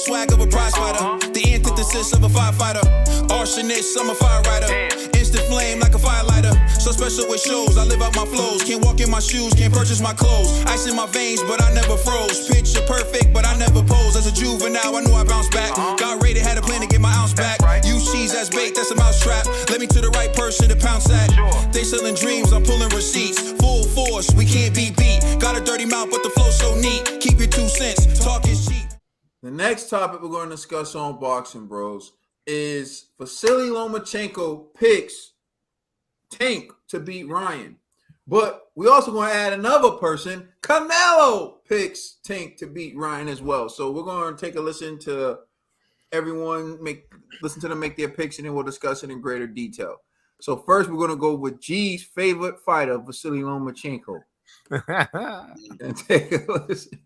swag of a prize fighter. The antithesis of a firefighter. Arsonist, I'm a fire rider. Instant flame like a firelighter. So special with shows, I live out my flows. Can't walk in my shoes, can't purchase my clothes. Ice in my veins, but I never froze. Picture perfect, but I never posed. As a juvenile, I knew I bounced back. Got rated, had a plan to get my ounce back. Use cheese as bait, that's a mousetrap. Let me to the right person to pounce at. They selling dreams, I'm pulling receipts. Full force, we can't be beat. Got a dirty mouth, but the flow so neat. Keep your 2 cents, talk is cheap. The next topic we're going to discuss on Boxing Bros is Vasily Lomachenko picks Tank to beat Ryan. But we also going to add another person. Canelo picks Tank to beat Ryan as well. So we're going to take a listen to everyone, listen to them make their picks, and then we'll discuss it in greater detail. So first, we're going to go with G's favorite fighter, Vasily Lomachenko. And take a listen.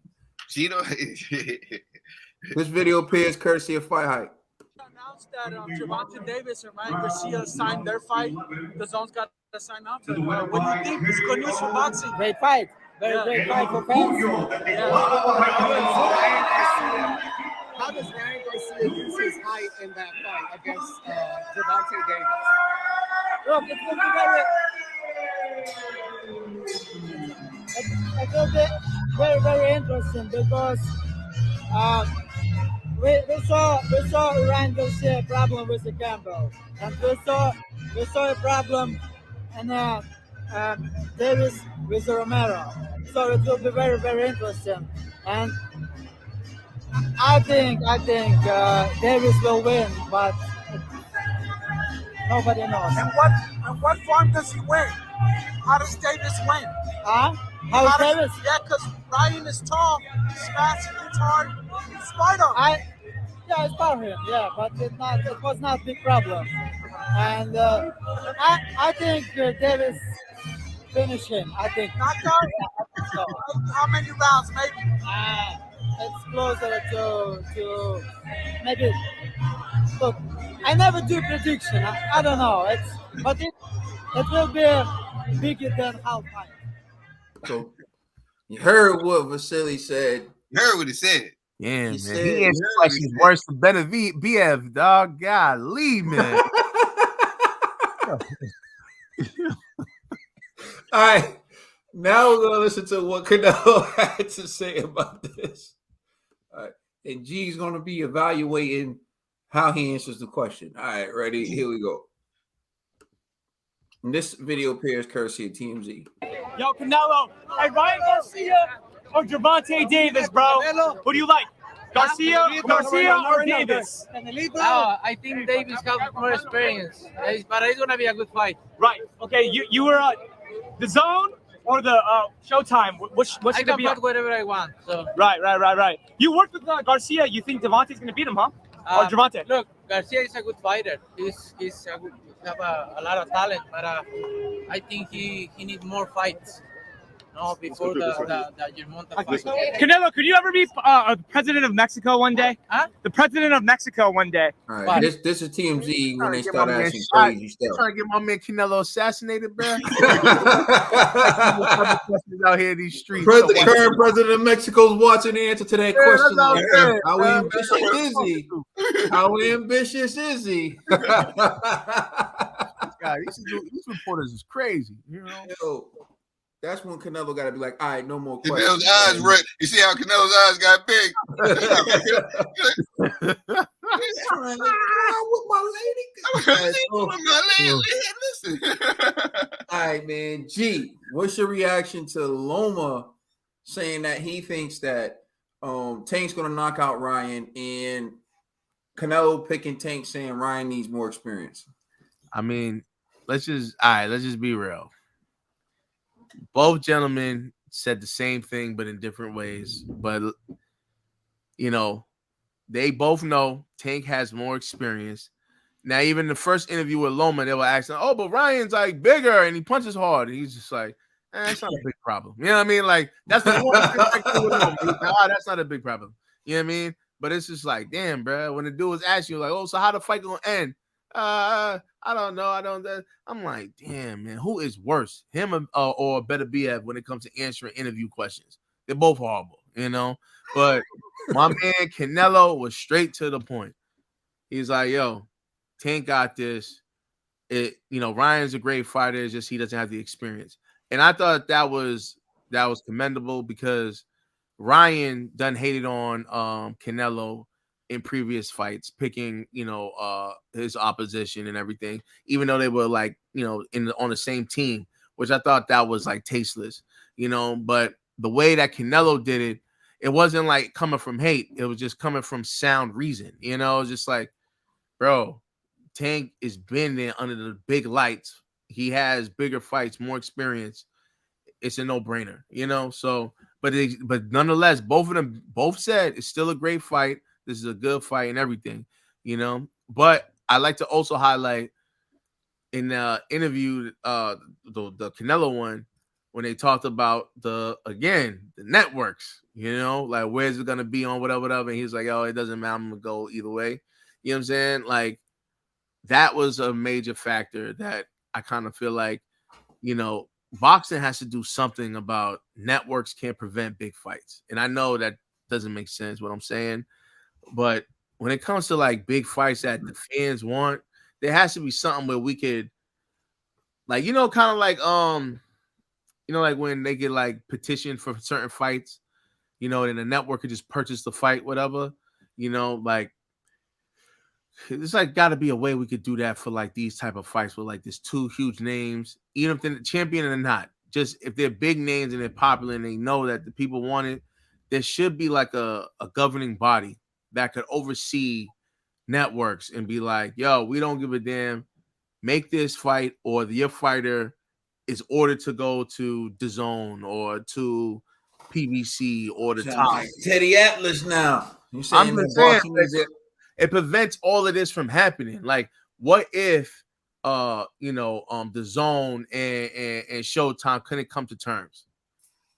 This video appears courtesy of Fight Hype. Announced that Gervonta-Davis and Ryan Garcia signed their fight. The zone's got to sign up. What do you think? It's good news for boxing. Great fight. Very great fight for fans. How does Ryan Garcia use his height in that fight against Gervonta-Davis? Look, it will be very, very interesting because we saw Ryan Garcia problem with the Campbell, and we saw a problem in Davis with Romero. So it will be very, very interesting, and I think Davis will win, but nobody knows. And what form does he win? How does Davis win? How is Davis? Yeah, because Ryan is tall, he's fast, he's hard, he's smart on. I spar him, yeah, but it was not a big problem. And I think Davis finish him. I think. Knockout? So. How many rounds, maybe? It's closer to maybe. Look, I never do prediction. I don't know. But it will be bigger than half time. So you heard what Vasily said. You heard what he said. Yeah, man. He answered questions worse than better BF, dog. Golly, man. All right. Now we're going to listen to what Canelo had to say about this. All right. And G's going to be evaluating how he answers the question. All right, ready? Here we go. And this video appears courtesy of TMZ. Yo, Canelo. Hey, Ryan Garcia or Gervonta-Davis, bro? Who do you like? Garcia or Davis? I think Davis has more experience, but it's going to be a good fight. Right. Okay, you were the zone or the Showtime? What's I can fight whatever I want. So. Right. You worked with Garcia. You think Devontae's going to beat him, huh? Or Gervonta? Look, Garcia is a good fighter. He's have a lot of talent, but I think he needs more fights. No, before the Gervonta fight. Canelo, could you ever be president of Mexico one day? Huh? The president of Mexico one day. All right, this is TMZ when they start asking crazy stuff. Trying to get my man Canelo assassinated, bro. out here in these streets. The current president of Mexico is watching the answer to that question. How ambitious is he? How ambitious is he? God, these reporters is crazy. You know. Yo, that's when Canelo got to be like, all right, no more questions. Canelo's eyes red. You see how Canelo's eyes got big? He's trying to go with my lady. Listen. All right, man. G, what's your reaction to Loma saying that he thinks that Tank's going to knock out Ryan, and Canelo picking Tank saying Ryan needs more experience? I mean, let's just be real. Both gentlemen said the same thing, but in different ways. But, you know, they both know Tank has more experience. Now, even the first interview with Loma, they were asking, oh, but Ryan's like bigger and he punches hard. And he's just like, it's not a big problem. You know what I mean? Like, that's the one. That's not a big problem. You know what I mean? But it's just like, damn, bro. When the dude was asking you, like, oh, so how the fight gonna end? I don't know. I'm like, damn, man, who is worse, him or better BF when it comes to answering interview questions? They're both horrible. you know. But my man Canelo was straight to the point. He's like, yo, Tank got this. Ryan's a great fighter, it's just he doesn't have the experience. And I thought that was commendable because Ryan done hated on Canelo in previous fights, picking his opposition and everything, even though they were like on the same team, which I thought that was like tasteless, But the way that Canelo did it, it wasn't like coming from hate; it was just coming from sound reason. It's just like, bro, Tank has been there under the big lights. He has bigger fights, more experience. It's a no-brainer, So, but nonetheless, both of them said it's still a great fight. This is a good fight and everything, But I like to also highlight in the interview, the Canelo one, when they talked about the networks, like where's it gonna be on, whatever. And he's like, oh, it doesn't matter. I'm gonna go either way. You know what I'm saying? Like, that was a major factor that I kind of feel like, boxing has to do something about networks can't prevent big fights. And I know that doesn't make sense what I'm saying, but when it comes to like big fights that the fans want, there has to be something where we could, like, kind of like, like when they get like petition for certain fights, and the network could just purchase the fight, whatever, like, it's like got to be a way we could do that for like these type of fights with like these two huge names, even if they're the champion or not. Just if they're big names and they're popular and they know that the people want it, there should be like a governing body that could oversee networks and be like, yo, we don't give a damn. Make this fight, or your fighter is ordered to go to DAZN or to PBC or the top. Like Teddy Atlas now. I'm just saying, it prevents all of this from happening. Like, what if the Zone and Showtime couldn't come to terms?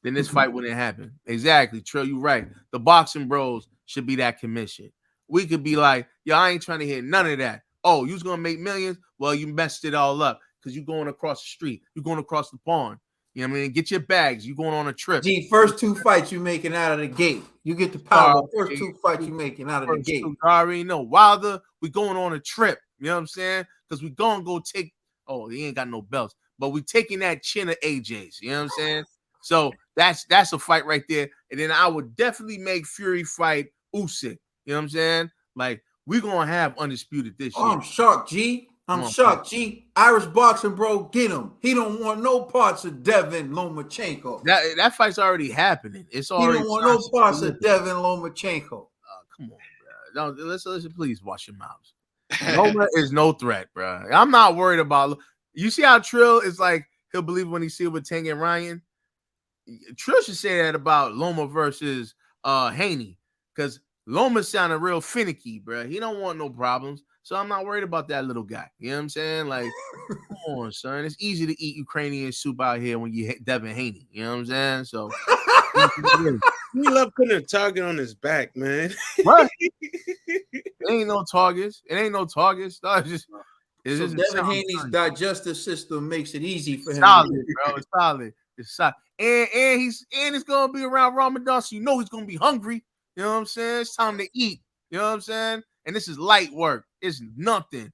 Then this fight wouldn't happen. Exactly. Trill, you right. The Boxing Bros should be that commission. We could be like, yo, I ain't trying to hear none of that. Oh, you was gonna make millions? Well, you messed it all up because you're going across the street, you're going across the pond. You know what I mean? Get your bags. You're going on a trip. Gee, first two fights you making out of the gate. You get the power. First two fights you making out of the gate. I already know. Wilder, we going on a trip. You know what I'm saying? Because we gonna go take. Oh, he ain't got no belts, but we taking that chin of AJ's. You know what I'm saying? So that's a fight right there. And then I would definitely make Fury fight Usyk. You know what I'm saying? Like, we gonna have undisputed this year. I'm shocked, G. I'm shocked, G. Irish boxing, bro, get him. He don't want no parts of Devin Lomachenko. That fight's already happening. It's already. He don't want no parts of Devin Lomachenko. Come on, bro. Listen. Please wash your mouths. Loma is no threat, bro. I'm not worried about. You see how Trill is like, he'll believe when he see it with Tank and Ryan. Trill should say that about Loma versus Haney, because Loma sounded real finicky, bro. He don't want no problems. So I'm not worried about that little guy. You know what I'm saying? Like, come on, son. It's easy to eat Ukrainian soup out here when you hit Devin Haney. You know what I'm saying? So we love putting a target on his back, man. What? It ain't no targets. No, it's just Devin Haney's digestive system makes it easy for him. Solid, bro. It's solid. It's solid. And it's gonna be around Ramadan, so he's gonna be hungry. You know what I'm saying? It's time to eat. You know what I'm saying? And this is light work. It's nothing.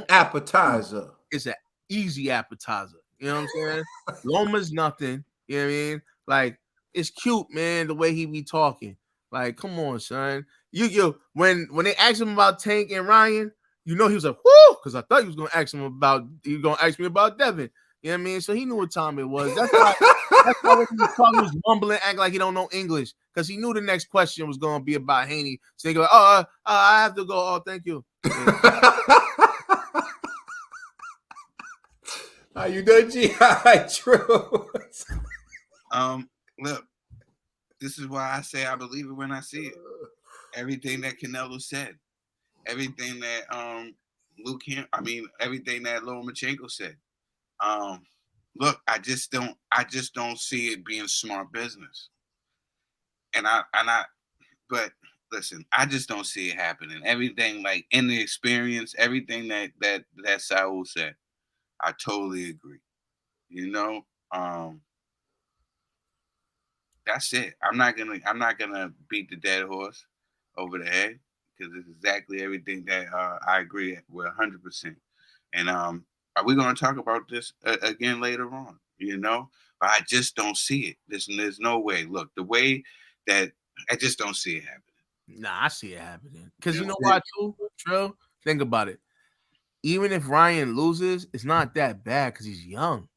Appetizer. It's an easy appetizer. You know what I'm saying? Loma's nothing. You know what I mean? Like, it's cute, man, the way he be talking. Like, come on, son. When they asked him about Tank and Ryan, he was like, whoo, because I thought he was gonna ask me about Devin. You know what I mean? So he knew what time it was. That's why when he was mumbling, acting like he don't know English, because he knew the next question was going to be about Haney. So he go, I have to go. Oh, thank you. Are you done, G? True. Look, this is why I say I believe it when I see it. Everything that Canelo said, everything that everything that Lomachenko said. Look, I just don't see it being smart business. But listen, I just don't see it happening. Everything, like, in the experience, everything that Saul said, I totally agree. That's it. I'm not gonna beat the dead horse over the head because it's exactly everything that I agree with 100%. And are we gonna talk about this again later on? You know, but I just don't see it. There's no way. Look, the way that I just don't see it happening. Nah, I see it happening. Because you know why, too, Trill? Think about it. Even if Ryan loses, it's not that bad because he's young.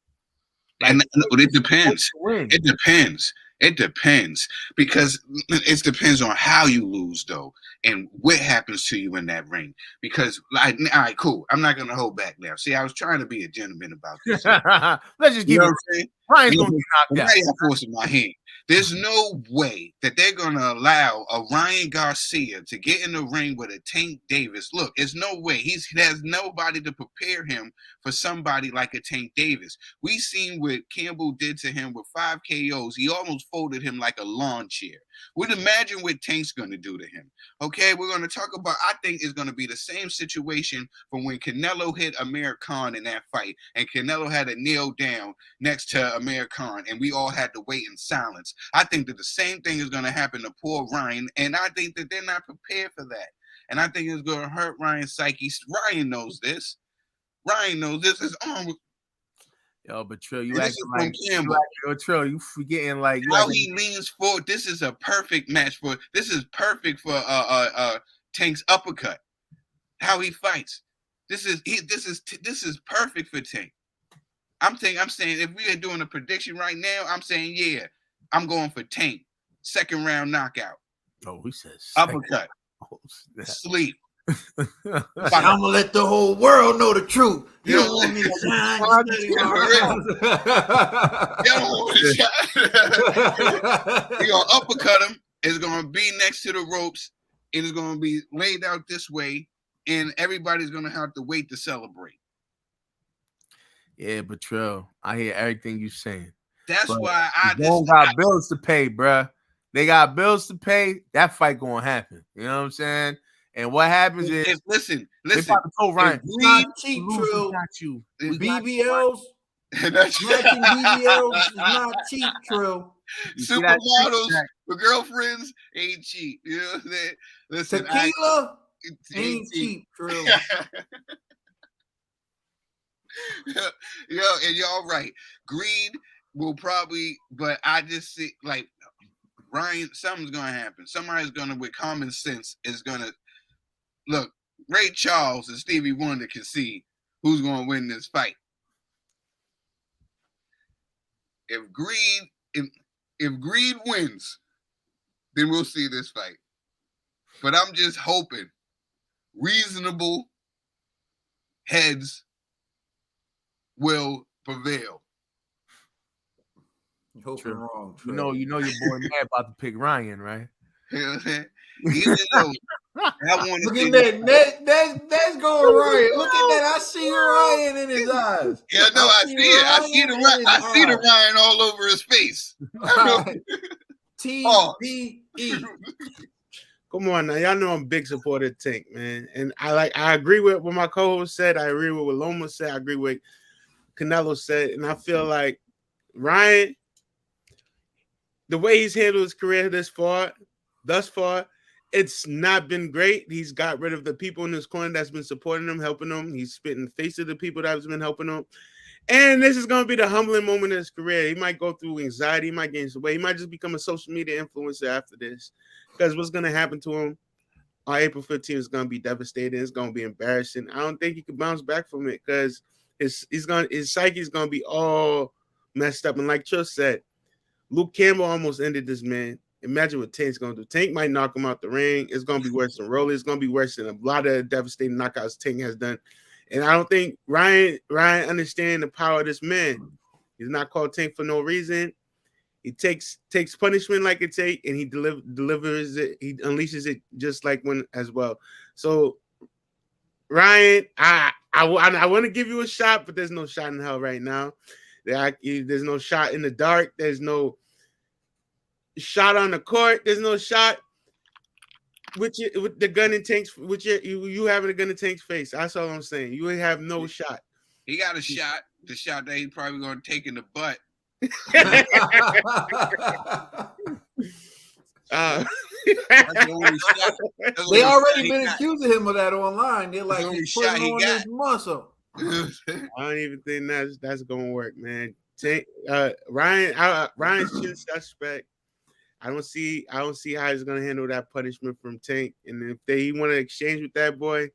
Like, and it depends. It depends. It depends because it depends on how you lose, though, and what happens to you in that ring. Because, like, all right, cool. I'm not gonna hold back now. See, I was trying to be a gentleman about this. Let's just keep it. Ryan's gonna get knocked out. Now you're forcing my hand. There's no way that they're gonna allow a Ryan Garcia to get in the ring with a Tank Davis. Look, there's no way. He has nobody to prepare him for somebody like a Tank Davis. We seen what Campbell did to him with 5 KOs. He almost folded him like a lawn chair. We'd imagine what Tank's gonna do to him. Okay, we're gonna talk about. I think it's gonna be the same situation from when Canelo hit Amir Khan in that fight, and Canelo had to kneel down next to Amir Khan, and we all had to wait in silence. I think that the same thing is going to happen to poor Ryan, and I think that they're not prepared for that. And I think it's going to hurt Ryan's psyche. Ryan knows this. Ryan knows this. His arm was... Yo, but Trill, you acting like Trill, you forgetting like how he leans forward. This is a perfect match for. This is perfect for Tank's uppercut. How he fights. This is perfect for Tank. I'm saying if we are doing a prediction right now, I'm saying yeah, I'm going for Tank. Second round knockout. Oh, he says uppercut. Oh, sleep. I'm gonna let the whole world know the truth. You don't want me to shine. You're gonna uppercut him. It's gonna be next to the ropes. It is gonna be laid out this way, and everybody's gonna have to wait to celebrate. Yeah, but Trill, I hear everything you saying. That's why I don't got bills to pay, bruh. They got bills to pay. That fight gonna happen. You know what I'm saying? And what happens is, listen. Ryan, it's not cheap, Trill. BBLs, matching BBLs is not cheap, Trill. Supermodels for girlfriends ain't cheap. You know what I'm saying? Listen, tequila ain't cheap, Trill. Yo, and y'all right. Greed will probably, but I just see like Ryan, something's gonna happen. Somebody's gonna, with common sense, is gonna look. Ray Charles and Stevie Wonder can see who's gonna win this fight. If greed wins, then we'll see this fight. But I'm just hoping reasonable heads will prevail. You hope you're wrong. You know your boy Matt about to pick Ryan, right? You know what I'm saying? Even though I want to look at that. That's going Ryan. Look at that. I see Ryan in his eyes. Yeah, no, I see it. I see the Ryan all over his face. TBE. Come on now, y'all know I'm a big supporter of Tank, man. And I agree with what my co-host said. I agree with what Loma said. I agree with Canelo said. And I feel like Ryan, the way he's handled his career thus far, it's not been great. He's got rid of the people in his corner that's been supporting him, helping him. He's spit in the face of the people that's been helping him. And this is going to be the humbling moment of his career. He might go through anxiety. He might gain some weight. He might just become a social media influencer after this. Because what's going to happen to him on April 15th is going to be devastating. It's going to be embarrassing. I don't think he could bounce back from it because his psyche is going to be all messed up. And like Trill said, Luke Campbell almost ended this man. Imagine what Tank's going to do. Tank might knock him out the ring. It's going to be worse than Rolly. It's going to be worse than a lot of devastating knockouts Tank has done. And I don't think Ryan understands the power of this man. He's not called Tank for no reason. He takes punishment like it takes, and he delivers it. He unleashes it just like when as well. So, Ryan, I want to give you a shot, but there's no shot in hell right now. There's no shot in the dark. There's no shot on the court. There's no shot with the gun in Tank's. With you having a gun in Tank's face. That's all I'm saying. You have no shot. He got a shot. The shot that he's probably going to take in the butt. That's the only shot. That's the They only already shot he been got. accusing him of that online. They're like, the only he's shot putting he on got. his muscle. I don't even think that's gonna work, man. Ryan's chin suspect. I don't see how he's gonna handle that punishment from Tank. And if he want to exchange with that boy,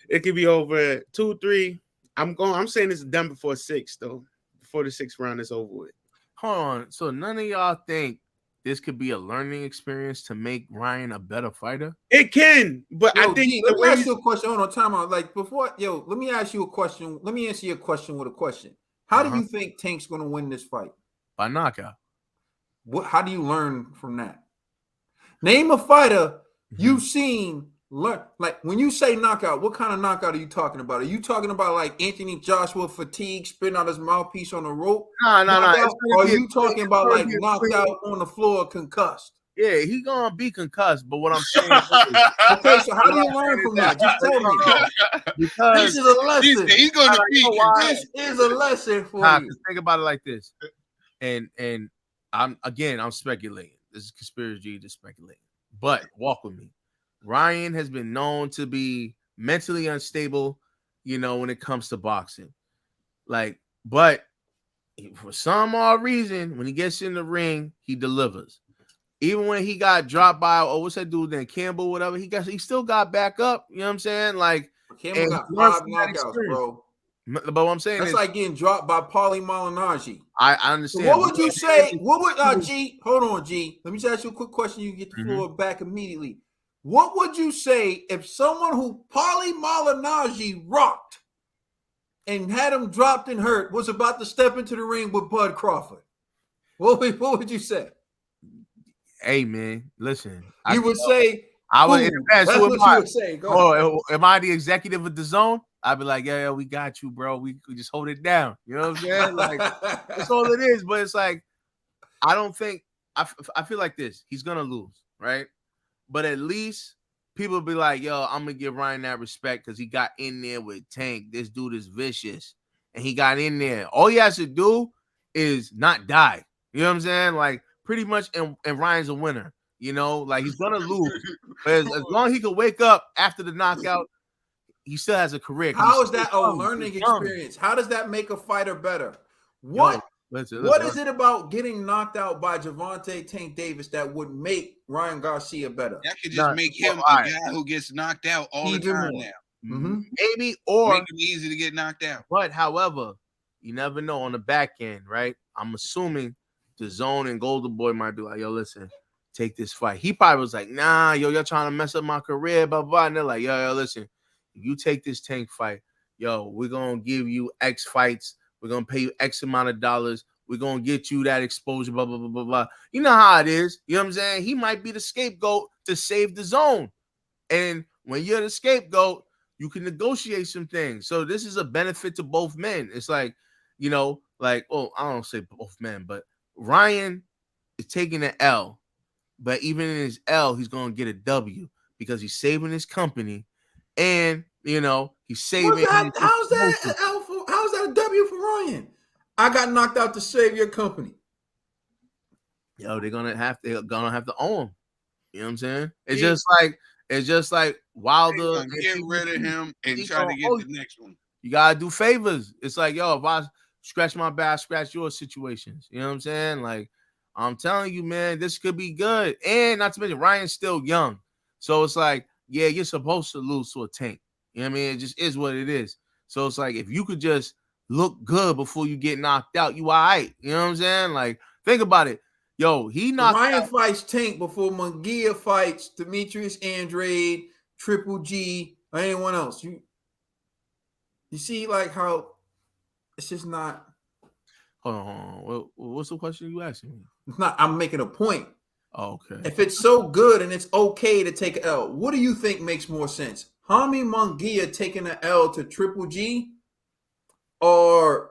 it could be over 2-3. I'm saying it's done before 6 though. Before the 6th round is over with. Hold on. So none of y'all think this could be a learning experience to make Ryan a better fighter? It can, but I think let me ask you a question. Hold on, time out. Like before, let me ask you a question. Let me answer your question with a question. How do you think Tank's gonna win this fight? By knockout. How do you learn from that? Name a fighter you've seen learn. Like when you say knockout, what kind of knockout are you talking about? Are you talking about like Anthony Joshua fatigue, spitting out his mouthpiece on the rope? No. Or are you talking about like knocked out on the floor, concussed? Yeah, he gonna be concussed. But what I'm saying is, okay, so how do you learn from that? Just tell me. Because this is a lesson. He's gonna be. This is a lesson for you. Think about it like this, and I'm speculating. This is conspiracy, just speculating. But walk with me. Ryan has been known to be mentally unstable, when it comes to boxing. But for some odd reason, when he gets in the ring, he delivers. Even when he got dropped by, what's that dude then, Campbell, whatever, he still got back up. You know what I'm saying? Like Campbell got 5 knockouts, bro. But what I'm saying that's is, like getting dropped by Paulie Malignaggi. I understand. So what would you say? What would G? Hold on, G. Let me just ask you a quick question. You can get the floor back immediately. What would you say if someone who Paulie Malignaggi rocked and had him dropped and hurt was about to step into the ring with Bud Crawford? What would you say? Hey man, listen. You would say I would. That's what you would say. Go ahead. Am I the executive of the zone? I'd be like, yeah, we got you, bro. We just hold it down. You know what I'm saying? Like that's all it is. But it's like, I don't think I feel like this. He's gonna lose, right? But at least people be like, yo, I'm gonna give Ryan that respect because he got in there with Tank. This dude is vicious, and he got in there. All he has to do is not die. You know what I'm saying? Like pretty much, and Ryan's a winner. Like he's gonna lose, but as long as he can wake up after the knockout, he still has a career. How is that a learning experience? How does that make a fighter better? What is it about getting knocked out by Gervonta Tank Davis that would make Ryan Garcia better? That could just make him a guy who gets knocked out all the time now. Maybe, or make him easy to get knocked out. But however, you never know on the back end, right? I'm assuming the Zone and Golden Boy might be like, yo, listen, take this fight. He probably was like, nah, y'all trying to mess up my career, blah, blah. And they're like, yo, listen, if you take this Tank fight, we're going to give you X fights. We're going to pay you X amount of dollars. We're going to get you that exposure, blah, blah, blah, blah, blah. You know how it is. You know what I'm saying? He might be the scapegoat to save the Zone. And when you're the scapegoat, you can negotiate some things. So this is a benefit to both men. It's like, I don't say both men, but Ryan is taking an L. But even in his L, he's going to get a W because he's saving his company. And, he's saving. How's that a W for Ryan? I got knocked out to save your company. Yo, they're gonna have to own him. You know what I'm saying? It's just like Wilder. Get rid of him and try to get the next one. You gotta do favors. It's like, yo, if I scratch my back, scratch your situations. You know what I'm saying? Like, I'm telling you, man, this could be good. And not to mention, Ryan's still young. So it's like, yeah, you're supposed to lose to a Tank. You know what I mean? It just is what it is. So it's like, if you could just look good before you get knocked out, you all right. You know what I'm saying? Like, think about it. Yo, he knocked Ryan out. fights Tank before Munguia fights Demetrius Andrade, Triple G, or anyone else. You see, like, how it's just not. Hold on. What's the question you asking me? It's not. I'm making a point. Oh, okay. If it's so good and it's okay to take an L, what do you think makes more sense? Jaime Munguia taking an L to Triple G, or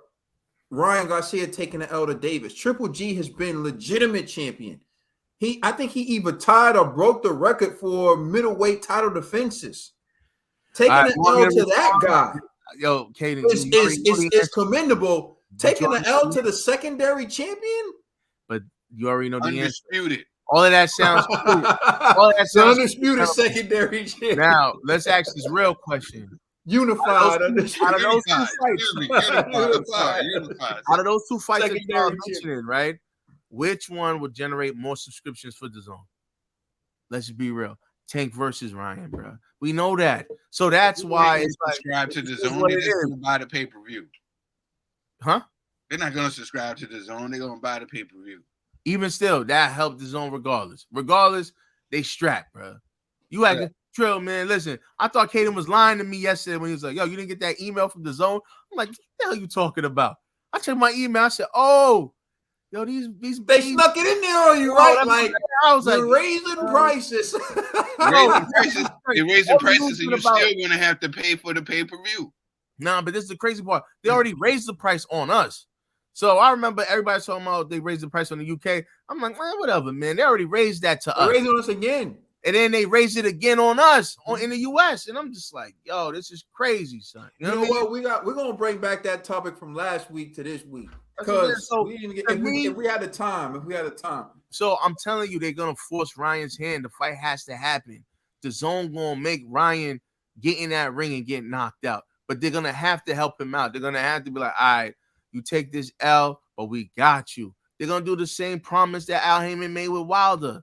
Ryan Garcia taking an L to Davis? Triple G has been legitimate champion. I think he either tied or broke the record for middleweight title defenses. Taking an L to that guy, yo, Kaden, is commendable. Taking an L to the secondary champion, but you already know the answer. Undisputed. All of that sounds cool. All of that The sounds undisputed cool. secondary champion. Now let's ask this real question. Unified. Out of those two fights, Unified. out of those two fights that you are Secondary mentioning, right? Which one would generate more subscriptions for the zone? Let's just be real. Tank versus Ryan, bro. We know that. So that's why it's like subscribe to the it's zone. what They're it just is. gonna buy the pay-per-view. Huh? They're not gonna subscribe to the zone. They're gonna buy the pay-per-view. Even still, that helped the zone regardless. Regardless, they strapped, bro. You acting Trill, man. Listen, I thought Caden was lying to me yesterday when he was like, yo, you didn't get that email from the zone? I'm like, what the hell are you talking about? I checked my email. I said, oh, yo, these They snuck it in there on you, right? Like, I was like, raising prices. Raising prices. They raising prices, and you're about- still gonna have to pay for the pay-per-view. Nah, but this is the crazy part. They already raised the price on us. So I remember everybody talking about they raised the price on the UK. I'm like, man, whatever, man. They already raised that to us. Raising us again. And then they raised it again on us in the US. And I'm just like, yo, this is crazy, son. You know what? We're gonna bring back that topic from last week to this week. Because we didn't get if we had the time. So I'm telling you, they're gonna force Ryan's hand. The fight has to happen. The zone gonna make Ryan get in that ring and get knocked out. But they're gonna have to help him out. They're gonna have to be like, all right, you take this L, but we got you. They're gonna do the same promise that Al Heyman made with Wilder.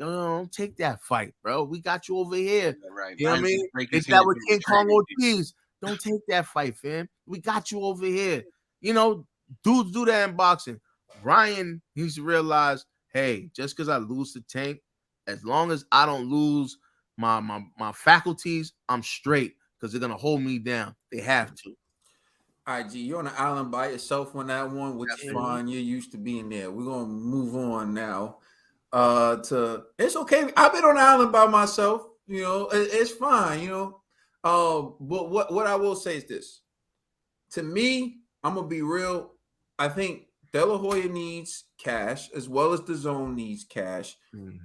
No, don't take that fight, bro. We got you over here. Yeah, right. You know what I mean? It's that with King Kong Ortiz. Don't take that fight, fam. We got you over here. You know, dudes do that in boxing. Ryan needs to realize, hey, just because I lose to Tank, as long as I don't lose my faculties, I'm straight because they're gonna hold me down. They have to. All right, G, you're on the island by yourself on that one, which is fine. You're used to being there. We're gonna move on now. It's okay. I've been on the island by myself. You know, it's fine. You know, but what I will say is this: to me, I'm gonna be real. I think De La Hoya needs cash as well as the zone needs cash,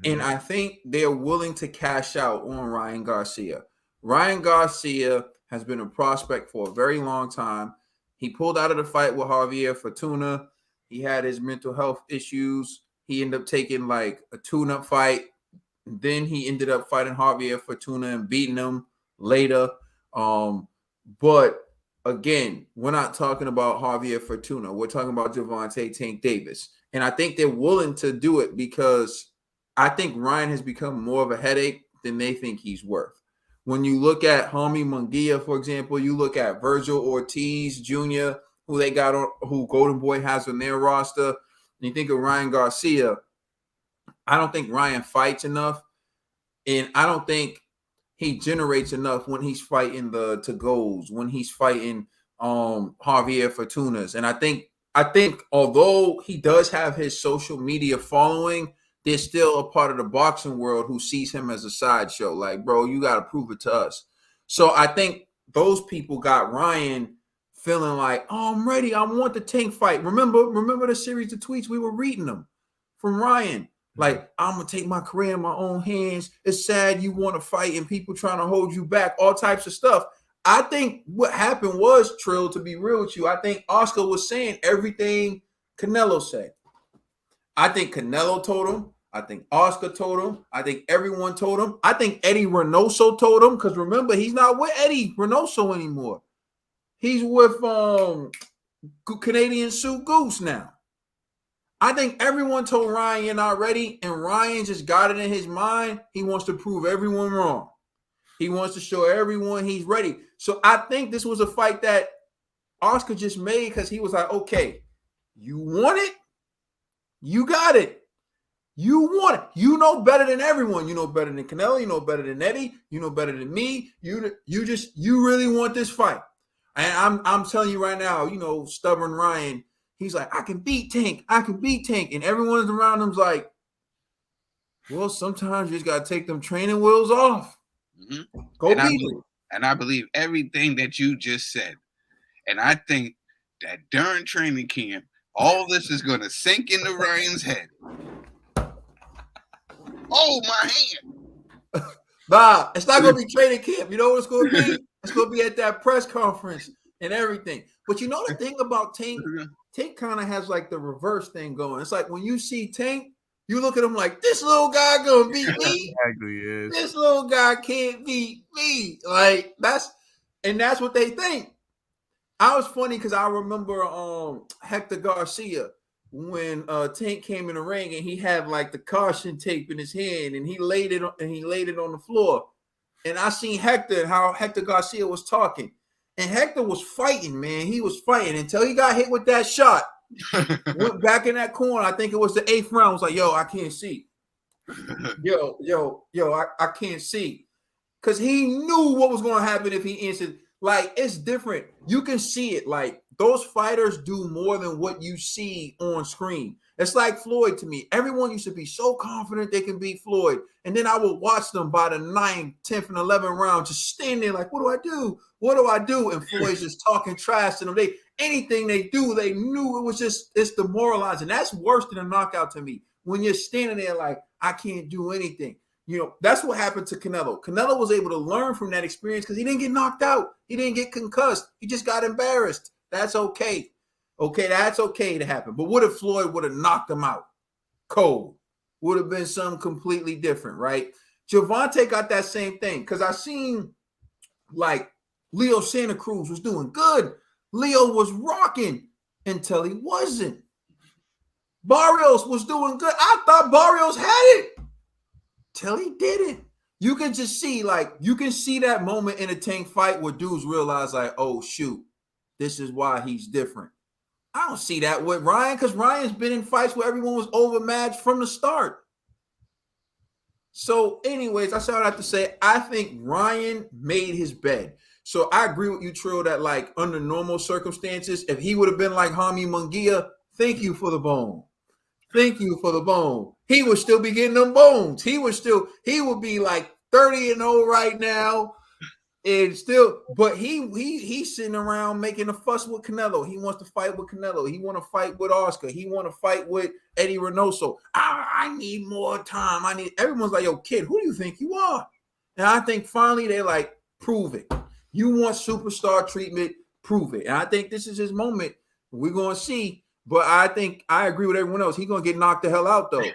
and I think they're willing to cash out on Ryan Garcia. Ryan Garcia has been a prospect for a very long time. He pulled out of the fight with Javier Fortuna. He had his mental health issues. He ended up taking like a tune-up fight. Then he ended up fighting Javier Fortuna and beating him later. But again, we're not talking about Javier Fortuna. We're talking about Gervonta Tank Davis. And I think they're willing to do it because I think Ryan has become more of a headache than they think he's worth. When you look at Jaime Munguia, for example, you look at Virgil Ortiz Jr., who they got on, who Golden Boy has on their roster, and you think of Ryan Garcia, I don't think Ryan fights enough, and I don't think he generates enough when he's fighting the to-goes, when he's fighting Javier Fortunas. And I think although he does have his social media following, there's still a part of the boxing world who sees him as a sideshow. Like, bro, you got to prove it to us. So I think those people got Ryan feeling like, oh, I'm ready. I want the Tank fight. Remember the series of tweets? We were reading them from Ryan. Like, I'm going to take my career in my own hands. It's sad you want to fight and people trying to hold you back, all types of stuff. I think what happened was, Trill, to be real with you, I think Oscar was saying everything Canelo said. I think Canelo told him. I think Oscar told him. I think everyone told him. I think Eddie Reynoso told him, because remember, he's not with Eddie Reynoso anymore. He's with Canadian Sue Goose now. I think everyone told Ryan you're not ready, and Ryan just got it in his mind. He wants to prove everyone wrong. He wants to show everyone he's ready. So I think this was a fight that Oscar just made because he was like, okay, you want it? You got it. You want it. You know better than everyone. You know better than Canelo. You know better than Eddie. You know better than me. You really want this fight. And I'm telling you right now, you know, stubborn Ryan, he's like, I can beat Tank. I can beat Tank. And everyone's around him's like, well, sometimes you just got to take them training wheels off. Mm-hmm. Go beat him. And I believe everything that you just said. And I think that during training camp, all this is going to sink into Ryan's head. Oh, my hand. Nah, it's not going to be training camp. You know what it's going to be? It's going to be at that press conference and everything. But you know the thing about Tank? Tank kind of has like the reverse thing going. It's like when you see Tank, You look at him like, this little guy gonna beat me. Exactly, yes. This little guy can't beat me. Like that's what they think. I was funny because I remember Hector Garcia when Tank came in the ring and he had like the caution tape in his hand and he laid it on the floor. And I seen Hector, how Hector Garcia was talking. And Hector was fighting, man. He was fighting until he got hit with that shot. Went back in that corner. I think it was the 8th round. I was like, yo, I can't see. I can't see. Because he knew what was going to happen if he answered. Like, it's different. You can see it. Like, those fighters do more than what you see on screen. It's like Floyd to me. Everyone used to be so confident they can beat Floyd. And then I would watch them by the 9th, 10th, and 11th round just stand there like, what do I do? What do I do? And Floyd's just talking trash to them. Anything they do, they knew it was it's demoralizing. That's worse than a knockout to me. When you're standing there like, I can't do anything. You know, that's what happened to Canelo. Canelo was able to learn from that experience because he didn't get knocked out. He didn't get concussed. He just got embarrassed. That's okay. Okay, that's okay to happen. But what if Floyd would have knocked him out cold? Would have been something completely different, right? Gervonta got that same thing because I seen like Leo Santa Cruz was doing good. Leo was rocking until he wasn't. Barrios was doing good. I thought Barrios had it till he didn't. You can just see, like, you can see that moment in a Tank fight where dudes realize, like, oh, shoot, this is why he's different. I don't see that with Ryan because Ryan's been in fights where everyone was overmatched from the start. So, anyways, that's all I have to say. I think Ryan made his bed. So, I agree with you, Trill, that, like, under normal circumstances, if he would have been like Jaime Munguia, thank you for the bone. Thank you for the bone. He would still be getting them bones. He would be like 30-0 right now. And still, but he's sitting around making a fuss with Canelo. He wants to fight with Canelo. He want to fight with Oscar. He want to fight with Eddie Reynoso. I need more time. Everyone's like, yo, kid, who do you think you are? And I think finally they're like, prove it. You want superstar treatment, prove it. And I think this is his moment. We're going to see. But I think I agree with everyone else. He's going to get knocked the hell out, though.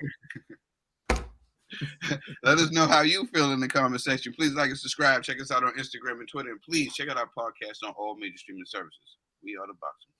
Let us know how you feel in the comment section. Please like and subscribe. Check us out on Instagram and Twitter. And please check out our podcast on all major streaming services. We are the Boxing.